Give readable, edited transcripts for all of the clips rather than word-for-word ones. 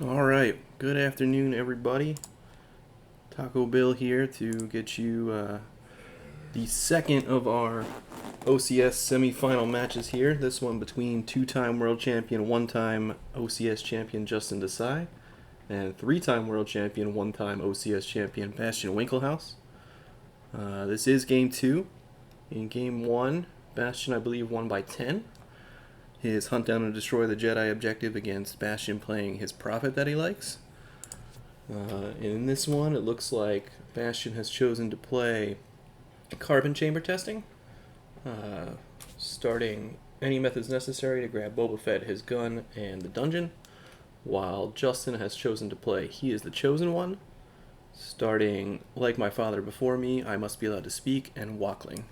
All right, good afternoon, everybody. Taco Bill here to get you the second of our OCS semifinal matches here. This one between two-time world champion, one-time OCS champion Justin Desai, and three-time world champion, one-time OCS champion Bastian Winkelhaus. This is game two. In game one, Bastian, I believe, won by 10. His hunt down and destroy the Jedi objective against Bastian playing his prophet that he likes. In this one, it looks like Bastian has chosen to play carbon chamber testing, starting any methods necessary to grab Boba Fett, his gun, and the dungeon, while Justin has chosen to play He is the Chosen One, starting like my father before me, I must be allowed to speak, and wackling.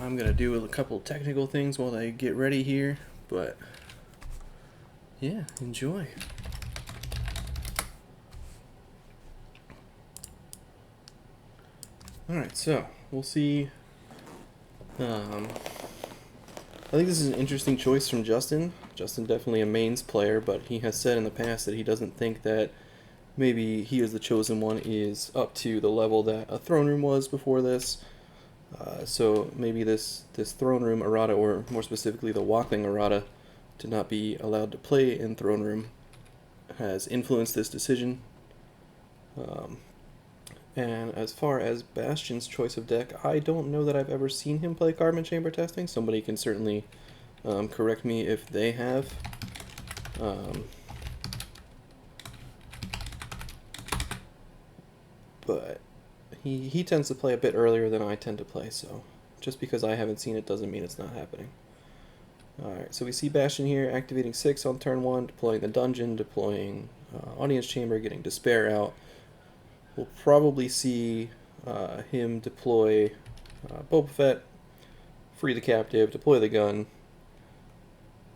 I'm going to do a couple technical things while they get ready here, but yeah, enjoy. Alright, so we'll see. I think this is an interesting choice from Justin. Justin definitely a mains player, but he has said in the past that he doesn't think that maybe He is the Chosen One is up to the level that a throne room was before this. So maybe this throne room errata, or more specifically the wackling errata, to not be allowed to play in throne room, has influenced this decision. And as far as Bastian's choice of deck, I don't know that I've ever seen him play carbon chamber testing. Somebody can certainly correct me if they have. But he tends to play a bit earlier than I tend to play, so just because I haven't seen it doesn't mean it's not happening. Alright, so we see Bastian here activating 6 on turn 1, deploying the dungeon, deploying audience chamber, getting despair out. We'll probably see him deploy Boba Fett, free the captive, deploy the gun,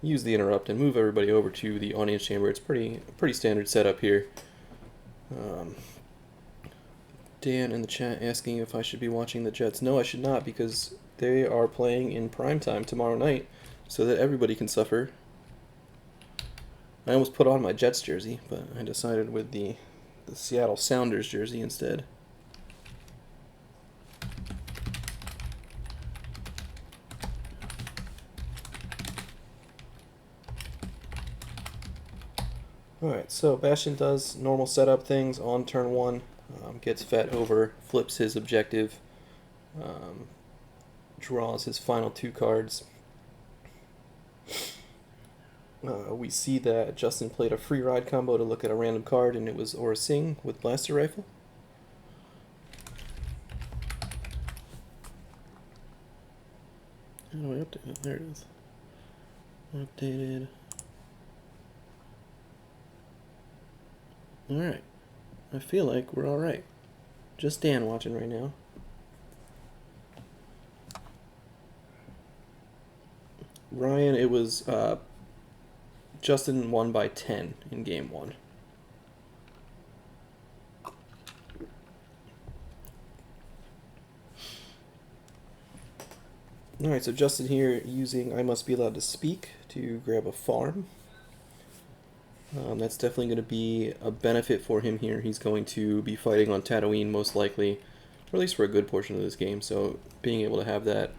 use the interrupt, and move everybody over to the audience chamber. It's pretty standard setup here. Dan in the chat asking if I should be watching the Jets. No, I should not, because they are playing in primetime tomorrow night, so that everybody can suffer. I almost put on my Jets jersey, but I decided with the Seattle Sounders jersey instead. Alright, so Bastian does normal setup things on turn 1. Gets Fett over, flips his objective, draws his final 2 cards. We see that Justin played a free ride combo to look at a random card, and it was Aura Singh with Blaster Rifle. How do I update it? There it is. Updated. Alright. I feel like we're alright. Just Dan watching right now. Ryan, it was Justin won by 10 in game 1. Alright, so Justin here using I Must Be Allowed to Speak to grab a farm. That's definitely going to be a benefit for him here. He's going to be fighting on Tatooine most likely, or at least for a good portion of this game. So being able to have that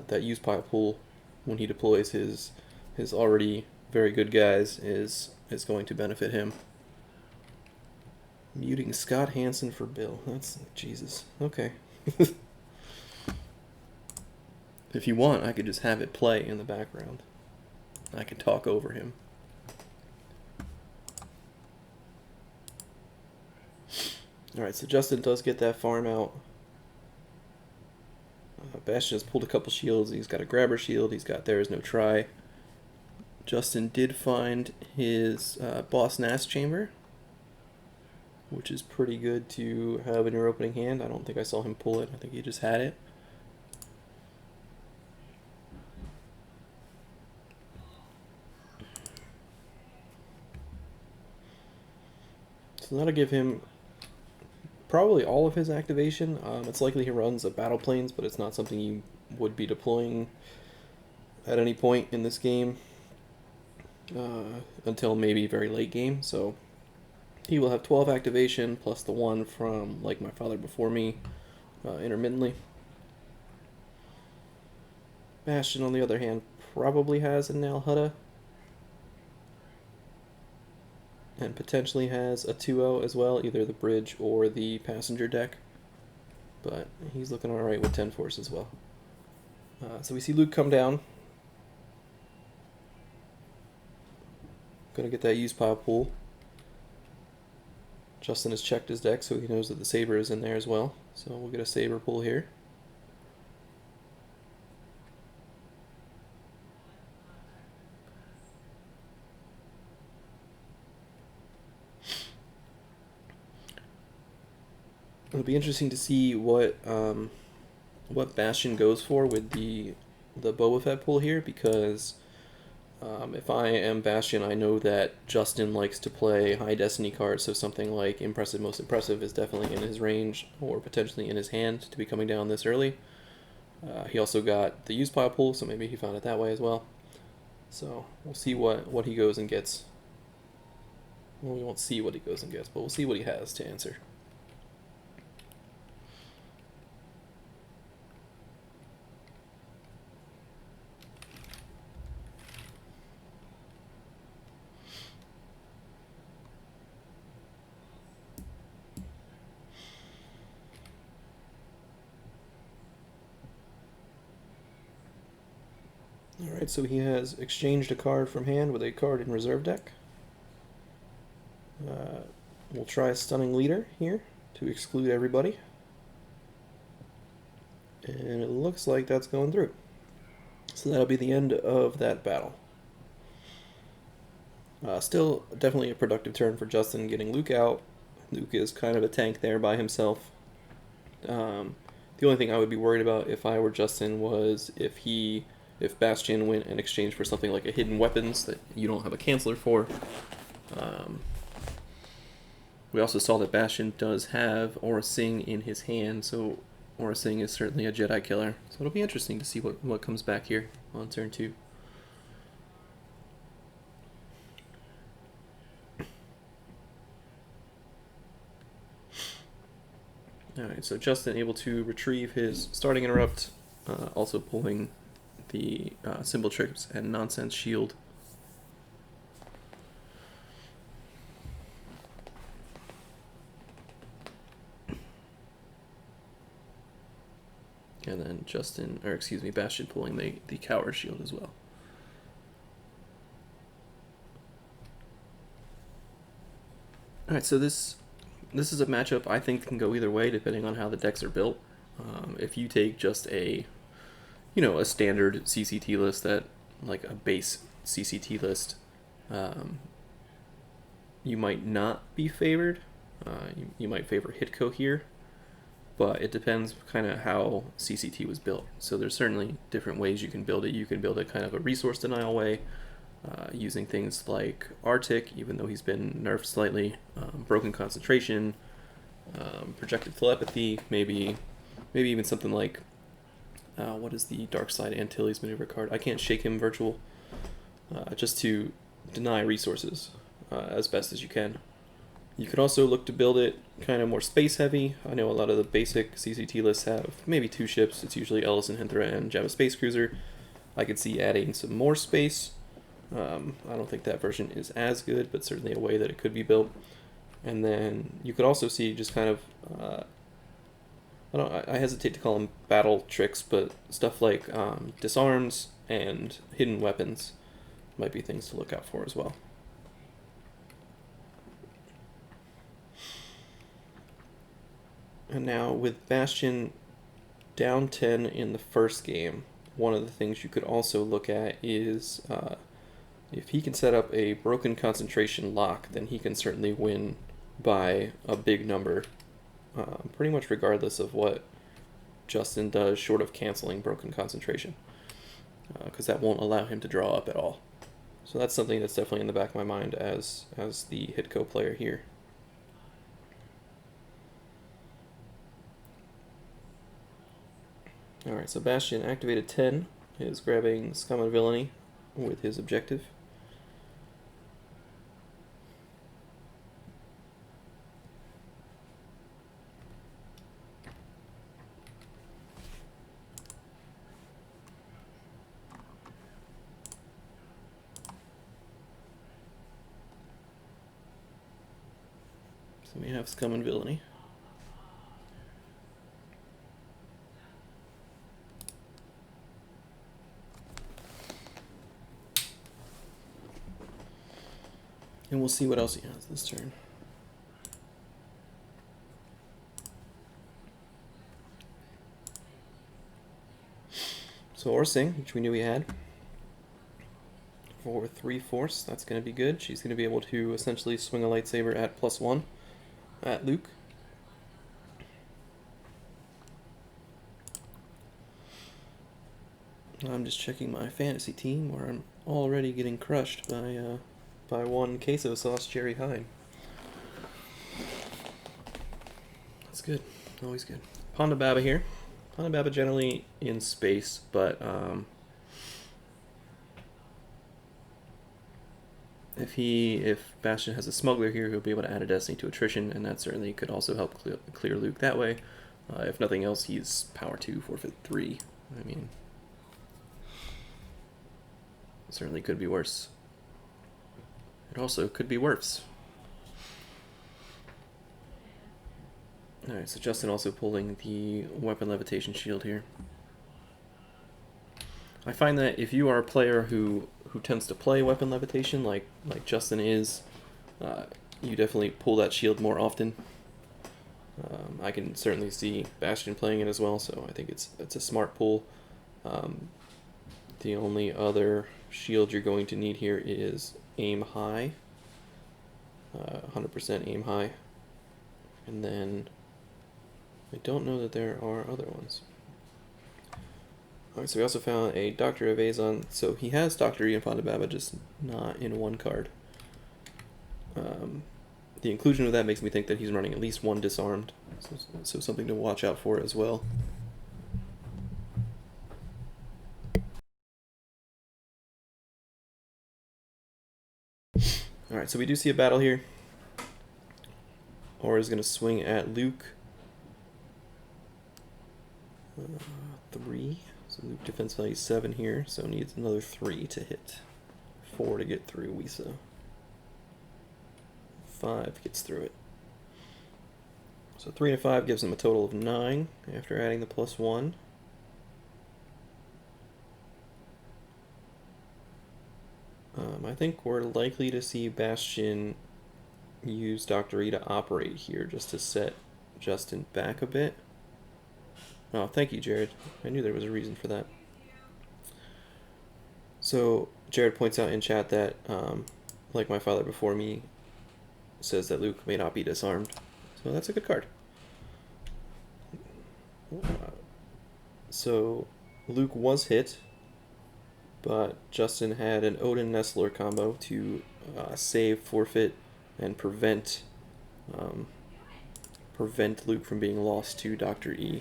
that use pile pool when he deploys his already very good guys is going to benefit him. Muting Scott Hansen for Bill. That's Jesus. Okay. If you want, I could just have it play in the background. I could talk over him. Alright, so Justin does get that farm out. Bastian has pulled a couple shields. He's got a grabber shield. He's got There Is No Try. Justin did find his Boss Nass chamber, which is pretty good to have in your opening hand. I don't think I saw him pull it. I think he just had it. So that'll give him probably all of his activation. It's likely he runs a battle planes, but it's not something you would be deploying at any point in this game. until maybe very late game. So he will have 12 activation plus the 1 from Like My Father Before Me intermittently. Bastian, on the other hand, probably has a Nalhutta and potentially has a 2-0 as well, either the bridge or the passenger deck. But he's looking alright with 10 force as well. So we see Luke come down. Gonna get that use pile pull. Justin has checked his deck, so he knows that the Saber is in there as well. So we'll get a Saber pull here. It'll be interesting to see what Bastian goes for with the Boba Fett pull here, because if I am Bastian, I know that Justin likes to play high destiny cards, so something like Impressive Most Impressive is definitely in his range, or potentially in his hand to be coming down this early. He also got the use pile pull, so maybe he found it that way as well. So we'll see what he goes and gets. Well, we won't see what he goes and gets, but we'll see what he has to answer. Alright, so he has exchanged a card from hand with a card in reserve deck. We'll try a Stunning Leader here to exclude everybody. And it looks like that's going through. So that'll be the end of that battle. Still definitely a productive turn for Justin getting Luke out. Luke is kind of a tank there by himself. The only thing I would be worried about if I were Justin was if Bastian went and exchanged for something like a Hidden Weapons that you don't have a canceller for. We also saw that Bastian does have Aura Sing in his hand, so Aura Sing is certainly a Jedi killer. So it'll be interesting to see what comes back here on turn 2. Alright, so Justin able to retrieve his starting interrupt, also pulling the Symbol Trips and Nonsense Shield. And then Bastian pulling the Coward Shield as well. Alright, so this is a matchup I think can go either way depending on how the decks are built. If you take just a standard CCT list, that like a base CCT list, you might not be favored. You might favor HITCO here, but it depends kind of how CCT was built. So there's certainly different ways you can build it. You can build it kind of a resource denial way, using things like Arctic, even though he's been nerfed slightly, Broken Concentration, Projected Telepathy, maybe even something like, what is the Dark Side Antilles maneuver card? I Can't Shake Him Virtual, just to deny resources as best as you can. You could also look to build it kind of more space heavy. I know a lot of the basic CCT lists have maybe 2 ships. It's usually Ellison Hinthra and Jabba Space Cruiser. I could see adding some more space. I don't think that version is as good, but certainly a way that it could be built. And then you could also see just kind of, I hesitate to call them battle tricks, but stuff like disarms and hidden weapons might be things to look out for as well. And now with Bastian down 10 in the first game, one of the things you could also look at is if he can set up a Broken Concentration lock, then he can certainly win by a big number, pretty much regardless of what Justin does short of canceling Broken Concentration, because that won't allow him to draw up at all. So that's something that's definitely in the back of my mind as the HITCO player here. Alright, so Bastian activated 10, is grabbing Scum and Villainy with his objective. So we have Scum and Villainy. And we'll see what else he has this turn. So Orsing, which we knew he had, for 3 force, that's going to be good. She's going to be able to essentially swing a lightsaber at +1 at Luke. I'm just checking my fantasy team where I'm already getting crushed by one queso sauce cherry Hine. That's good. Always good. Ponda Baba here. Ponda Baba generally in space, but if Bastian has a smuggler here, he'll be able to add a destiny to attrition, and that certainly could also help clear Luke that way. If nothing else, he's power 2, forfeit 3. I mean, certainly could be worse. It also could be worse. Alright, so Justin also pulling the weapon levitation shield here. I find that if you are a player who tends to play weapon levitation like Justin is, you definitely pull that shield more often. I can certainly see Bastian playing it as well, so I think it's a smart pull. The only other shield you're going to need here is aim high, 100% aim high, and then I don't know that there are other ones. Alright, so we also found a Doctor of Azon. So he has Dr. E and Ponda Baba, just not in one card. The inclusion of that makes me think that he's running at least one disarmed, so something to watch out for as well. Alright, so we do see a battle here. Aura is going to swing at Luke. 3. So Luke defense value 7 here, so needs another 3 to hit. 4 to get through Wisa. 5 gets through it. So 3 and 5 gives him a total of 9 after adding the +1. I think we're likely to see Bastian use Dr. E to operate here just to set Justin back a bit. Oh, thank you, Jared. I knew there was a reason for that. So, Jared points out in chat that, like my father before me, says that Luke may not be disarmed. So that's a good card. So, Luke was hit, but Justin had an Odin Nestler combo to save, forfeit, and prevent Luke from being lost to Dr. E.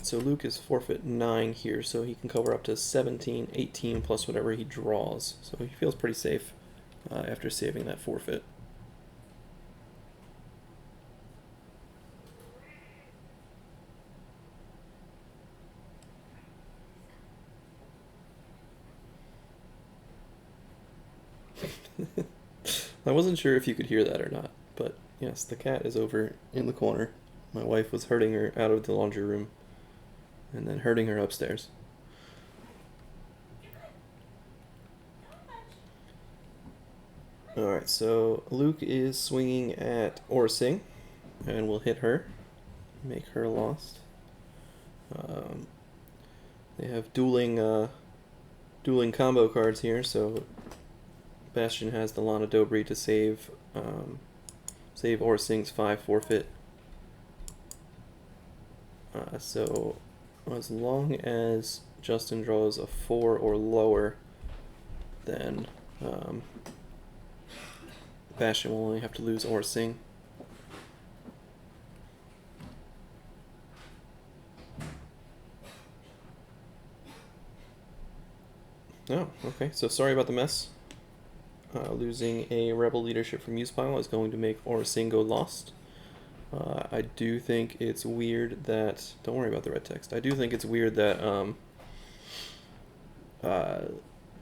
So Luke is forfeit 9 here, so he can cover up to 17, 18 plus whatever he draws. So he feels pretty safe after saving that forfeit. I wasn't sure if you could hear that or not, but yes, the cat is over in the corner. My wife was herding her out of the laundry room and then herding her upstairs. Alright, so Luke is swinging at Orsing, and we'll hit her, make her lost. They have dueling combo cards here, so Bastian has the Lana Dobry to save Orsing's 5 forfeit. So as long as Justin draws a 4 or lower, then Bastian will only have to lose Orsing. Oh, okay. So sorry about the mess. losing a Rebel leadership from Usepile is going to make Orasing go lost. I do think it's weird that... Don't worry about the red text. I do think it's weird that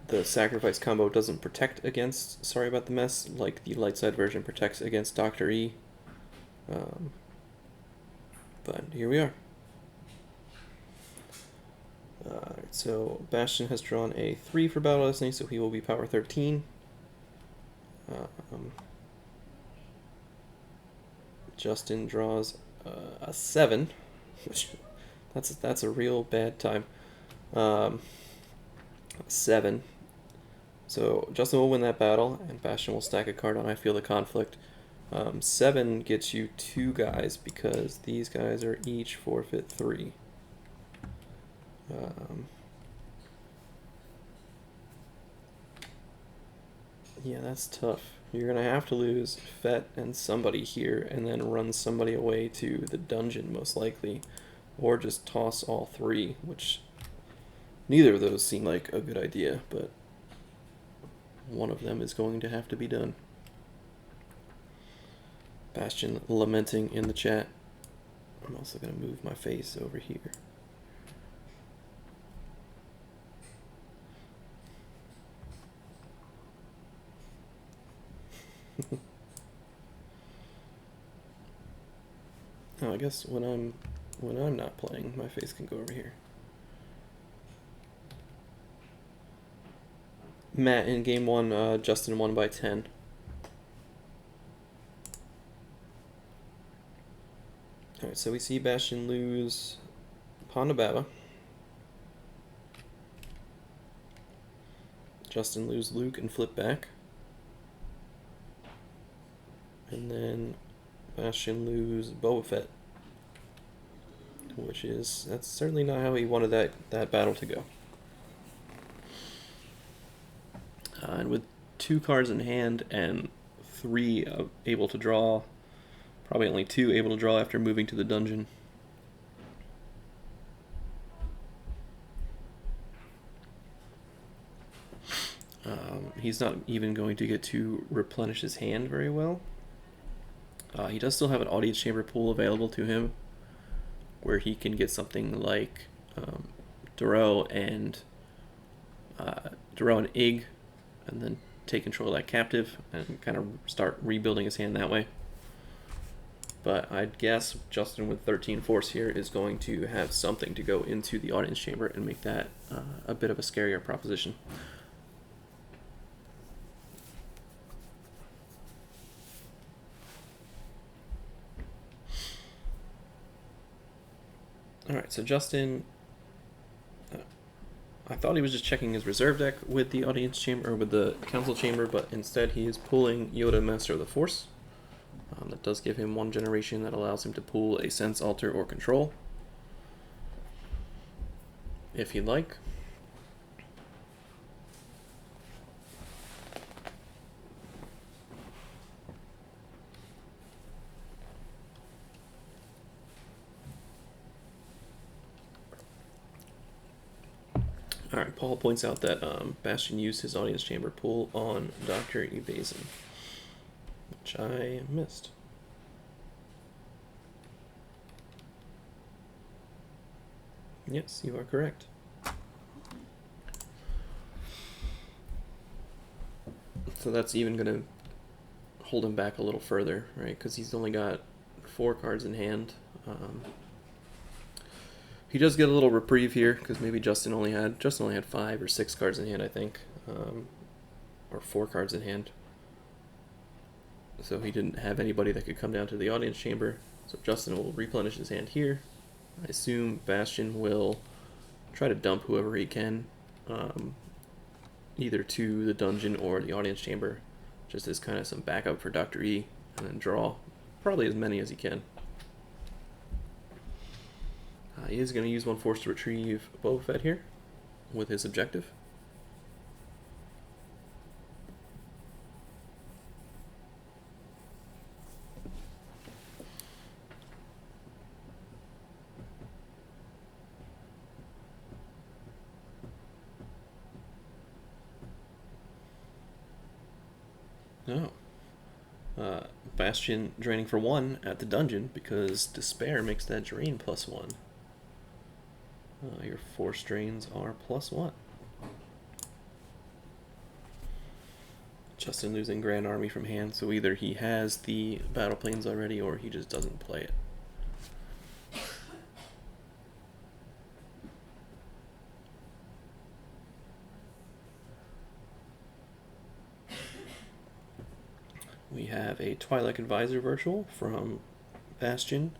the sacrifice combo doesn't protect against Sorry About the Mess like the light side version protects against Dr. E. But here we are. So Bastian has drawn a 3 for Battle Destiny, so he will be power 13. Justin draws a 7, which that's a real bad time. 7. So Justin will win that battle, and Bastian will stack a card on I Feel the Conflict. 7 gets you 2 guys because these guys are each forfeit 3. Yeah, that's tough. You're going to have to lose Fett and somebody here and then run somebody away to the dungeon most likely, or just toss all 3, which neither of those seem like a good idea, but one of them is going to have to be done. Bastian lamenting in the chat. I'm also going to move my face over here. Oh, I guess when I'm not playing, my face can go over here. Matt, in game 1, Justin won by 10. Alright, so we see Bastian lose Ponda Baba. Justin lose Luke and flip back. And then Bastian lose Boba Fett. That's certainly not how he wanted that battle to go. And with 2 cards in hand and 3 able to draw, probably only 2 able to draw after moving to the dungeon. He's not even going to get to replenish his hand very well. He does still have an audience chamber pool available to him, where he can get something like Darrow and Ig, and then take control of that captive and kind of start rebuilding his hand that way. But I'd guess Justin with 13 force here is going to have something to go into the audience chamber and make that a bit of a scarier proposition. Alright, so Justin, I thought he was just checking his reserve deck with the audience chamber, or with the council chamber, but instead he is pulling Yoda, Master of the Force. That does give him 1 generation that allows him to pull a Sense, Alter, or Control, if he'd like. Alright, Paul points out that Bastian used his audience chamber pull on Dr. Evasion, which I missed. Yes, you are correct. So that's even going to hold him back a little further, right? Because he's only got 4 cards in hand. He does get a little reprieve here because maybe Justin only had 5 or 6 cards in hand, I think, or 4 cards in hand. So he didn't have anybody that could come down to the audience chamber. So Justin will replenish his hand here. I assume Bastian will try to dump whoever he can, either to the dungeon or the audience chamber, just as kind of some backup for Dr. E, and then draw probably as many as he can. He is going to use 1 force to retrieve Boba Fett here with his objective. No. Bastian draining for 1 at the dungeon because Despair makes that drain +1. Your force drains are +1. Justin losing Grand Army from hand, so either he has the battle planes already or he just doesn't play it. We have a Twilight Advisor virtual from Bastian.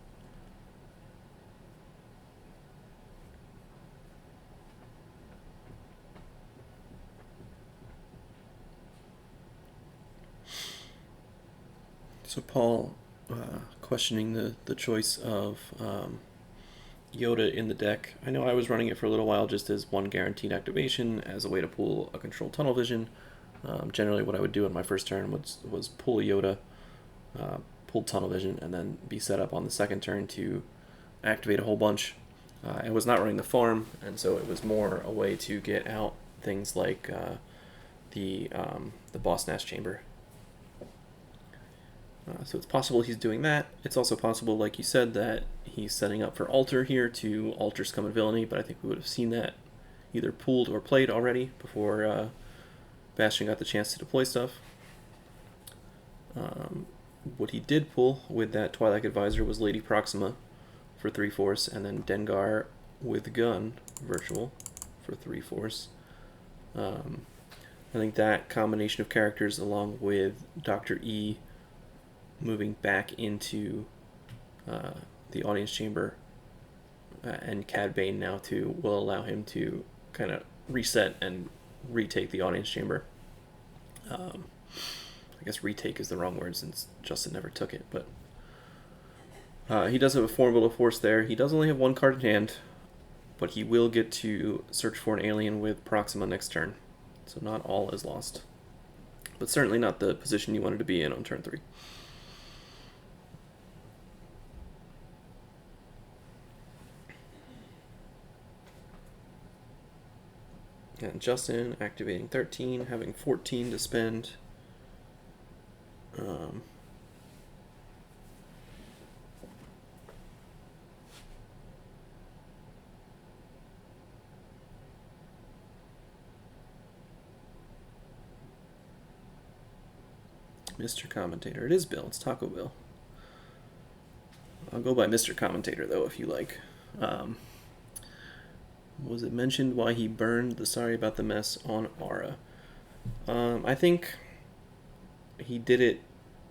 So Paul questioning the choice of Yoda in the deck. I know I was running it for a little while just as 1 guaranteed activation as a way to pull a control tunnel vision. Generally what I would do on my first turn was pull a Yoda, pull tunnel vision, and then be set up on the second turn to activate a whole bunch. I was not running the farm, and so it was more a way to get out things like the Boss Nash Chamber. So it's possible he's doing that. It's also possible, like you said, that he's setting up for Alter here to alter Scum and Villainy, but I think we would have seen that either pooled or played already before Bastian got the chance to deploy stuff. What he did pull with that Twilight Advisor was Lady Proxima for 3 force, and then Dengar with Gun virtual for 3 force. I think that combination of characters, along with Dr. E moving back into the audience chamber and Cad Bane now too, will allow him to kind of reset and retake the audience chamber. I guess retake is the wrong word since Justin never took it, but he does have a formidable force there. He does only have 1 card in hand, but he will get to search for an alien with Proxima next turn, so not all is lost, but certainly not the position you wanted to be in on turn 3. And Justin activating 13, having 14 to spend. Mr. Commentator. It is Bill. It's Taco Bill. I'll go by Mr. Commentator, though, if you like. Was it mentioned why he burned the Sorry About the Mess on Aura? I think he did it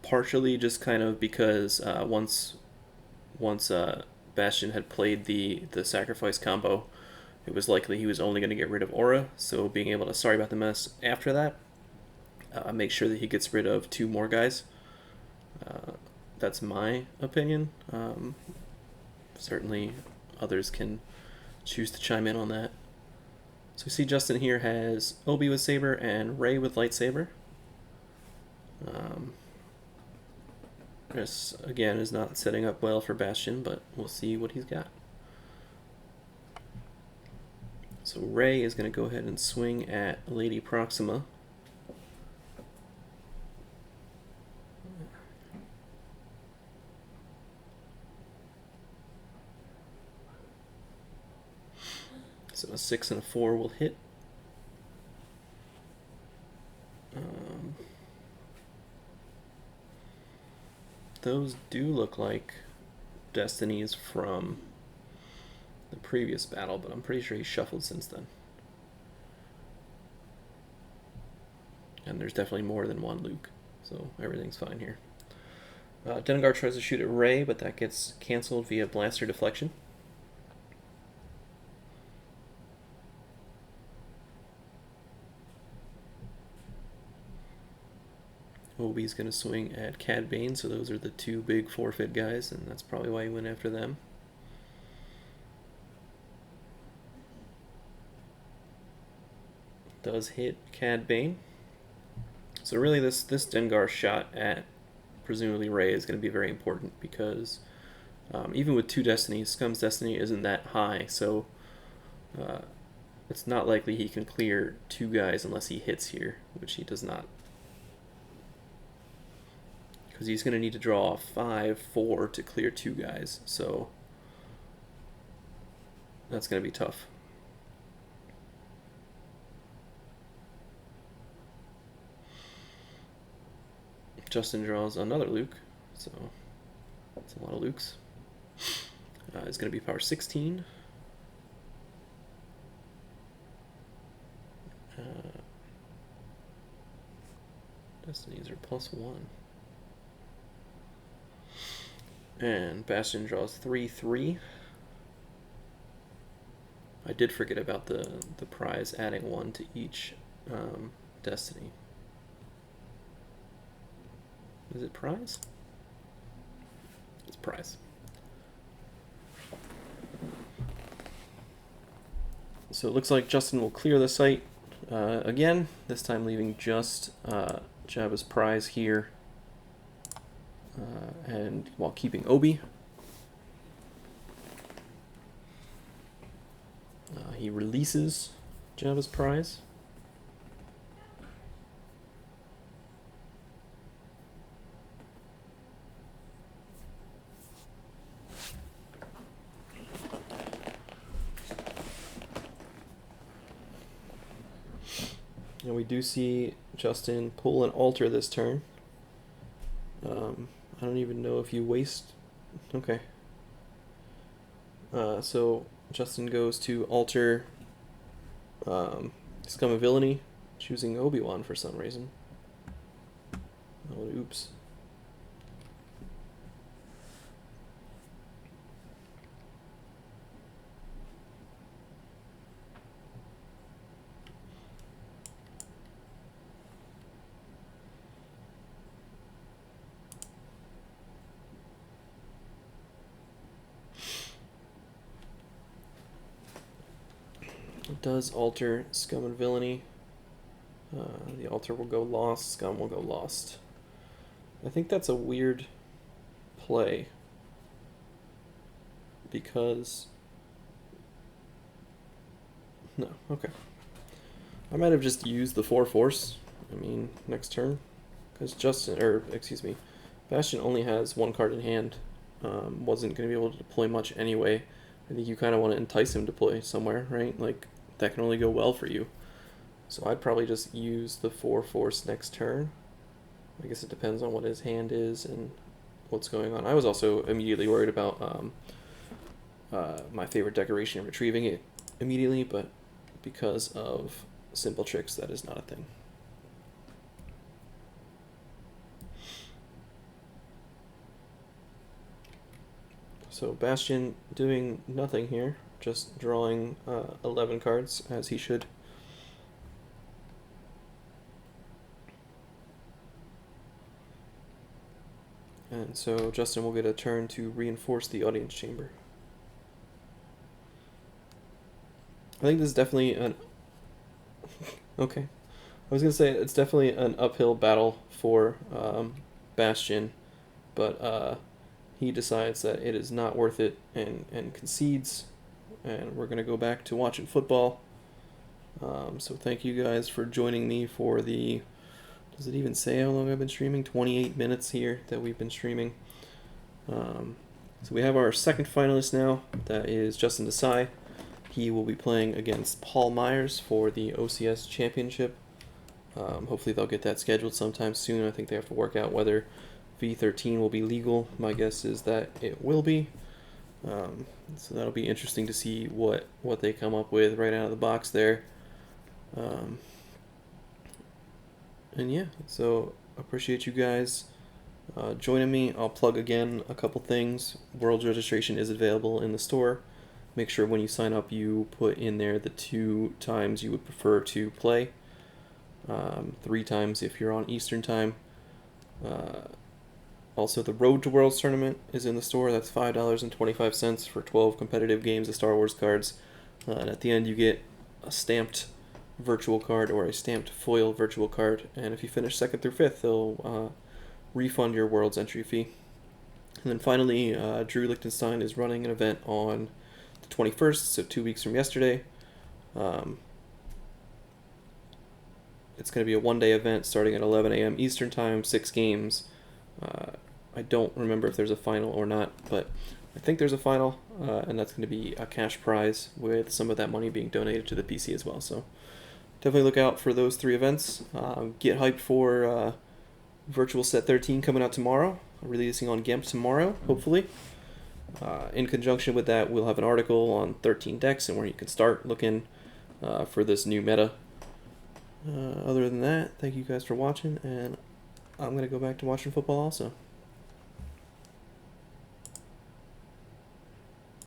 partially just kind of because once Bastian had played the sacrifice combo, it was likely he was only going to get rid of Aura, so being able to Sorry About the Mess after that, make sure that he gets rid of 2 more guys. That's my opinion. Certainly others can choose to chime in on that. So we see Justin here has Obi with Saber and Rey with Lightsaber. This, again, is not setting up well for Bastian, but we'll see what he's got. So Rey is going to go ahead and swing at Lady Proxima. So a 6 and a 4 will hit. Those do look like destinies from the previous battle, but I'm pretty sure he's shuffled since then. And there's definitely more than 1 Luke, so everything's fine here. Dengar tries to shoot at Rey, but that gets canceled via blaster deflection. Obi's going to swing at Cad Bane, so those are the 2 big forfeit guys, and that's probably why he went after them. Does hit Cad Bane. So really this Dengar shot at presumably Rey is going to be very important because even with 2 destinies, Scum's destiny isn't that high, so it's not likely he can clear 2 guys unless he hits here, which he does not. because he's going to need to draw 5-4 to clear 2 guys, so that's going to be tough. Justin draws another Luke, so that's a lot of Lukes. It's going to be power 16. Destinies are +1. And Bastian draws 3-3. I did forget about the prize adding 1 to each destiny. Is it prize? It's prize. So it looks like Justin will clear the site again, this time leaving just Jabba's prize here, and while keeping Obi. He releases Jabba's prize. And we do see Justin pull an altar this turn. I don't even know if you waste... Okay. So Justin goes to alter Scum of Villainy, choosing Obi-Wan for some reason. Oh, oops. It does alter Scum and Villainy. The altar will go lost, Scum will go lost. I think that's a weird play, because... No, okay. I might have just used the 4 force, next turn, because Bastian only has 1 card in hand. Wasn't going to be able to deploy much anyway. I think you kind of want to entice him to play somewhere, right? Like, that can only go well for you. So I'd probably just use the 4 force next turn. I guess it depends on what his hand is and what's going on. I was also immediately worried about my favorite decoration and retrieving it immediately, but because of simple tricks, that is not a thing. So Bastian doing nothing here, just drawing 11 cards, as he should. And so Justin will get a turn to reinforce the audience chamber. I think this is definitely an... Okay. I was going to say it's definitely an uphill battle for Bastian, but he decides that it is not worth it and concedes, and we're going to go back to watching football. So thank you guys for joining me for the... Does it even say how long I've been streaming? 28 minutes here that we've been streaming. So we have our second finalist now. That is Justin Desai. He will be playing against Paul Myers for the OCS championship. Hopefully they'll get that scheduled sometime soon. I think they have to work out whether V13 will be legal. My guess is that it will be. So that'll be interesting to see what they come up with right out of the box there. And yeah, so appreciate you guys joining me. I'll plug again a couple things. World registration is available in the store. Make sure when you sign up you put in there the 2 times you would prefer to play. 3 times if you're on Eastern time. Also, the Road to Worlds tournament is in the store. That's $5.25 for 12 competitive games of Star Wars cards. And at the end you get a stamped virtual card or a stamped foil virtual card, and if you finish 2nd through 5th, they'll refund your World's entry fee. And then finally, Drew Lichtenstein is running an event on the 21st, so 2 weeks from yesterday. It's going to be a 1-day event starting at 11 a.m. Eastern Time, 6 games. I don't remember if there's a final or not, but I think there's a final, and that's going to be a cash prize with some of that money being donated to the PC as well. So definitely look out for those 3 events. Get hyped for Virtual Set 13 coming out tomorrow, releasing on GIMP tomorrow, hopefully. In conjunction with that, we'll have an article on 13 decks and where you can start looking for this new meta. Other than that, thank you guys for watching, and I'm going to go back to watching football also.